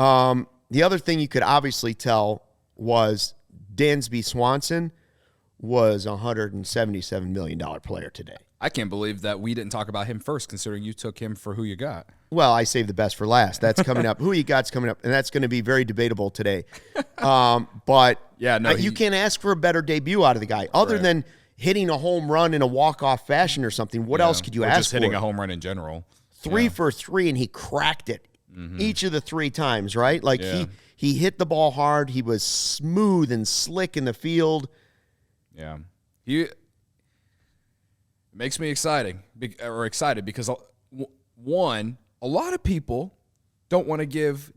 The other thing you could obviously tell was Dansby Swanson was a $177 million player today. I can't believe that we didn't talk about him first, considering you took him for who you got. Well, I saved the best for last. That's coming up. Who you got's coming up, and that's going to be very debatable today. But yeah, no, you can't ask for a better debut out of the guy, other than hitting a home run in a walk-off fashion or something. What else could you ask for? Just hitting a home run in general. 3 for 3, and he cracked it each of the 3 times, right? Like he hit the ball hard. He was smooth and slick in the field. Yeah. It makes me excited because, one, a lot of people didn't want to give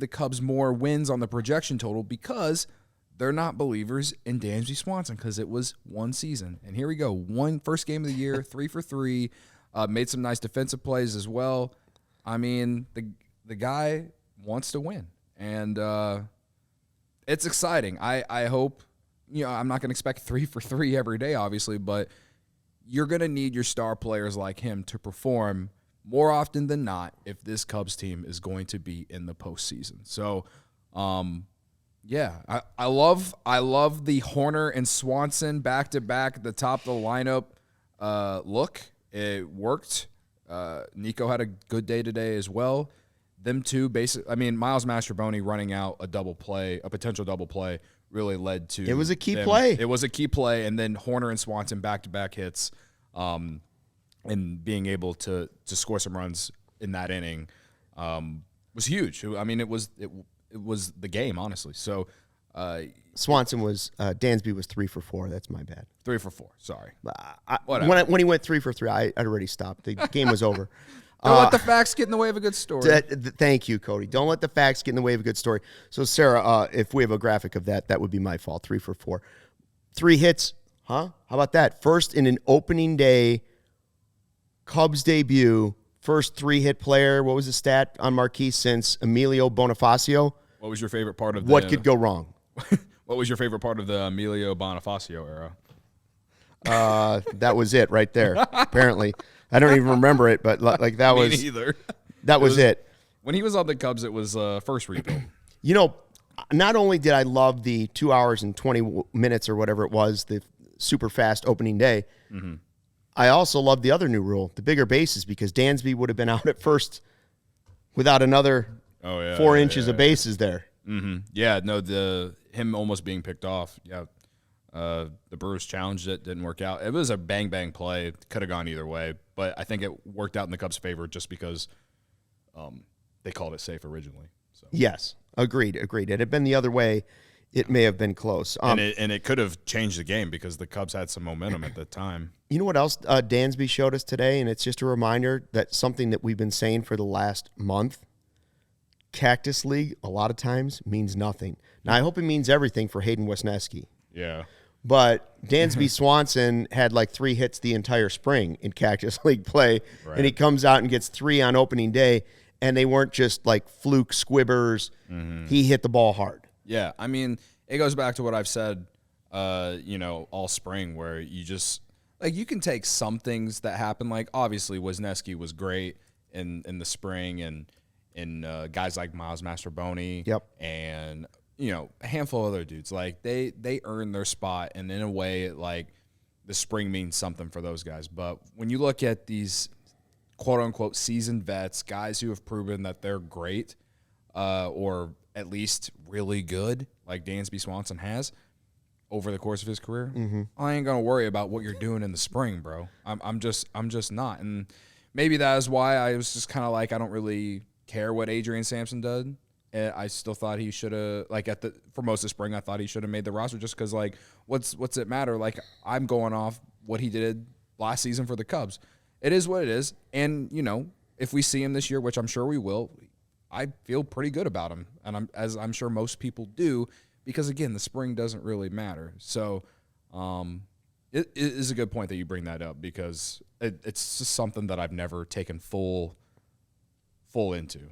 the Cubs more wins on the projection total because they're not believers in Dansby Swanson because it was one season. And here we go. First game of the year, 3 for 3, made some nice defensive plays as well. I mean, the guy wants to win. And it's exciting. I hope, I'm not going to expect 3 for 3 every day, obviously, but you're going to need your star players like him to perform more often than not if this Cubs team is going to be in the postseason. So, yeah, I love the Horner and Swanson back-to-back at the top of the lineup look. It worked. Nico had a good day today as well. Them two, Miles Mastrobuoni running out a potential double play, really led to it was a key play. It was a key play, and then Horner and Swanson back-to-back hits, and being able to score some runs in that inning was huge. I mean, it was the game, honestly. So Swanson was Dansby was 3 for 4. That's my bad. 3 for 4. Sorry. When he went 3 for 3, I'd already stopped. The game was over. Don't let the facts get in the way of a good story. Thank you, Cody. Don't let the facts get in the way of a good story. So, Sarah, if we have a graphic of that would be my fault. 3 for 4. 3 hits, huh? How about that? First in an opening day Cubs debut, first 3-hit player. What was the stat on Marquise since Emilio Bonifacio? What was your favorite part of What could go wrong? What was your favorite part of the Emilio Bonifacio era? That was it right there, apparently. I don't even remember it, but like that was Me neither. That was it. When he was on the Cubs, it was first rebuild. Not only did I love the 2 hours and 20 minutes or whatever it was, the super fast opening day, I also loved the other new rule, the bigger bases, because Dansby would have been out at first without another 4 inches of bases there. Mm-hmm. Yeah, no, him almost being picked off. Yeah. The Brewers challenged it, didn't work out. It was a bang play, could have gone either way, but I think it worked out in the Cubs' favor just because they called it safe originally. So. Yes, agreed. It had been the other way, it may have been close. And it could have changed the game because the Cubs had some momentum at the time. You know what else Dansby showed us today, and it's just a reminder that something that we've been saying for the last month, Cactus League a lot of times means nothing. Now, I hope it means everything for Hayden Wesneski. Yeah. But Dansby Swanson had like 3 hits the entire spring in Cactus League play, and he comes out and gets 3 on opening day, and they weren't just like fluke squibbers. He hit the ball hard. Yeah, I mean, it goes back to what I've said, all spring, where you just you can take some things that happen. Like obviously, Wesneski was great in the spring, and guys like Miles Mastrobuoni, and a handful of other dudes, like they earned their spot, and in a way, the spring means something for those guys. But when you look at these quote unquote seasoned vets, guys who have proven that they're great, or at least really good, like Dansby Swanson has over the course of his career, I ain't gonna worry about what you're doing in the spring, bro. I'm just not, and maybe that is why I was just kind of I don't really care what Adrian Sampson did. I still thought he should have, for most of spring, I thought he should have made the roster just because, what's it matter? I'm going off what he did last season for the Cubs. It is what it is. And, if we see him this year, which I'm sure we will, I feel pretty good about him. And as I'm sure most people do, because, again, the spring doesn't really matter. So it is a good point that you bring that up because it's just something that I've never taken full into.